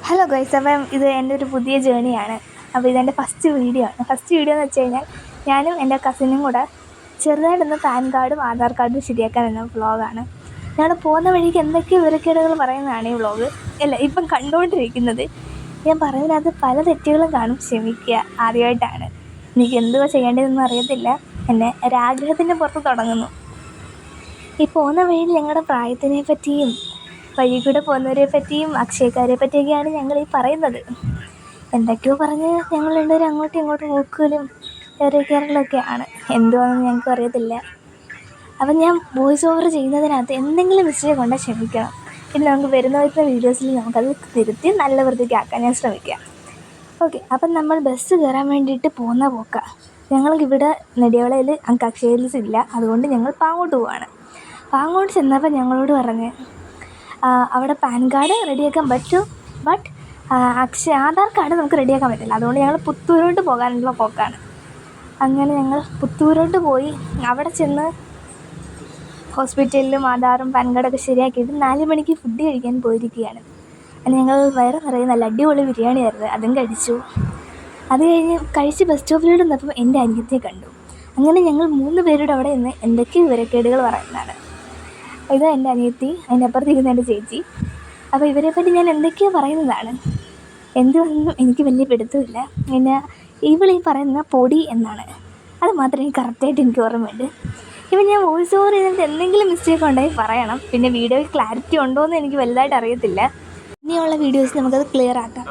Hello guys, അപ്പം ഇത് എൻ്റെ ഒരു പുതിയ ജേണിയാണ്. അപ്പോൾ ഇതെൻ്റെ ഫസ്റ്റ് വീഡിയോ ആണ്. ഫസ്റ്റ് വീഡിയോ എന്ന് വെച്ച് കഴിഞ്ഞാൽ ഞാനും എൻ്റെ കസിനും കൂടെ ചെറുതായിട്ടൊന്ന് പാൻ കാർഡും ആധാർ കാർഡും ശരിയാക്കാൻ എന്ന വ്ളോഗാണ്. ഞങ്ങൾ പോകുന്ന വഴിക്ക് എന്തൊക്കെയോ വിവരക്കേടുകൾ പറയുന്നതാണ് ഈ വ്ളോഗ്. അല്ല, ഇപ്പം കണ്ടുകൊണ്ടിരിക്കുന്നത്. ഞാൻ പറയുന്നതിനകത്ത് പല തെറ്റുകളും കാണും, ക്ഷമിക്കുക. ആദ്യമായിട്ടാണ്, എനിക്ക് എന്തുവാ ചെയ്യേണ്ടതെന്നൊന്നും അറിയത്തില്ല. എന്നെ ഒരാഗ്രഹത്തിൻ്റെ പുറത്ത് തുടങ്ങുന്നു. ഈ പോകുന്ന വഴിയിൽ ഞങ്ങളുടെ പ്രായത്തിനെ പറ്റിയും വഴി കൂടെ പോകുന്നവരെ പറ്റിയും അക്ഷയക്കാരെ പറ്റിയൊക്കെയാണ് ഞങ്ങൾ ഈ പറയുന്നത്. എന്തൊക്കെയോ പറഞ്ഞ് ഞങ്ങൾ രണ്ടുപേരും അങ്ങോട്ടും ഇങ്ങോട്ടും നോക്കലും കയറലൊക്കെയാണ്. എന്തുവാണെന്ന് ഞങ്ങൾക്ക് അറിയത്തില്ല. അപ്പം ഞാൻ വോയിസ് ഓവർ ചെയ്യുന്നതിനകത്ത് എന്തെങ്കിലും മിസ്റ്റേക്ക് ഉണ്ടെങ്കിൽ ക്ഷമിക്കണം. പിന്നെ നമുക്ക് വരുന്ന വീഡിയോസിൽ നമുക്കത് തിരുത്തി നല്ല വൃത്തിക്കാക്കാൻ ഞാൻ ശ്രമിക്കാം. ഓക്കെ, അപ്പം നമ്മൾ ബസ് കയറാൻ വേണ്ടിയിട്ട് പോകുന്ന പോക്കാം. ഞങ്ങൾക്കിവിടെ നെടിയവളയിൽ അക്ഷയയിൽസ് ഇല്ല, അതുകൊണ്ട് ഞങ്ങൾ പാങ്ങോട്ട് പോവാണ്. പാങ്ങോട്ട് ചെന്നപ്പോൾ ഞങ്ങളോട് പറഞ്ഞ് അവിടെ പാൻ കാർഡ് റെഡിയാക്കാൻ പറ്റും, ബട്ട് ആധാർ കാർഡ് നമുക്ക് റെഡിയാക്കാൻ പറ്റില്ല. അതുകൊണ്ട് ഞങ്ങൾ പുത്തൂരോട്ട് പോകാനുള്ള പോക്കാണ്. അങ്ങനെ ഞങ്ങൾ പുത്തൂരോട്ട് പോയി അവിടെ ചെന്ന് ഹോസ്പിറ്റലിലും ആധാറും പാൻ കാർഡൊക്കെ ശരിയാക്കിയിട്ട് 4 മണിക്ക് ഫുഡ് കഴിക്കാൻ പോയിരിക്കുകയാണ്. അങ്ങനെ ഞങ്ങൾ വയറ് നിറയെ നല്ല അടിപൊളി ബിരിയാണി ആയിരുന്നു, അതും കഴിച്ചു. അത് കഴിഞ്ഞ് കഴിച്ച് ബസ് സ്റ്റോപ്പിലോട്ട് നിന്നപ്പോൾ എൻ്റെ അനിയത്തിയെ കണ്ടു. അങ്ങനെ ഞങ്ങൾ 3 പേരുടെ അവിടെ നിന്ന് എന്തൊക്കെയോ വിവരക്കേടുകൾ പറയുന്നതാണ്. ഇത് എൻ്റെ അനിയത്തി, അതിൻ്റെ അപ്പുറത്തിരിക്കുന്ന എൻ്റെ ചേച്ചി. അപ്പോൾ ഇവരെ പറ്റി ഞാൻ എന്തൊക്കെയോ പറയുന്നതാണ്. എന്തുകൊണ്ടൊന്നും എനിക്ക് വലിയ പിടുത്തമില്ല. പിന്നെ ഇവളീ പറയുന്ന പൊടി എന്നാണ്, അത് മാത്രമേ എനിക്ക് കറക്റ്റായിട്ട് എനിക്ക് ഓർമ്മയുണ്ട്. ഇപ്പം ഞാൻ വോയിസ് ഓവർ ചെയ്തിട്ട് എന്തെങ്കിലും മിസ്റ്റേക്ക് ഉണ്ടെങ്കിൽ പറയണം. പിന്നെ വീഡിയോയിൽ ക്ലാരിറ്റി ഉണ്ടോ എന്ന് എനിക്ക് വലുതായിട്ട് അറിയത്തില്ല. ഇനിയുള്ള വീഡിയോസ് നമുക്കത് ക്ലിയർ ആക്കാം.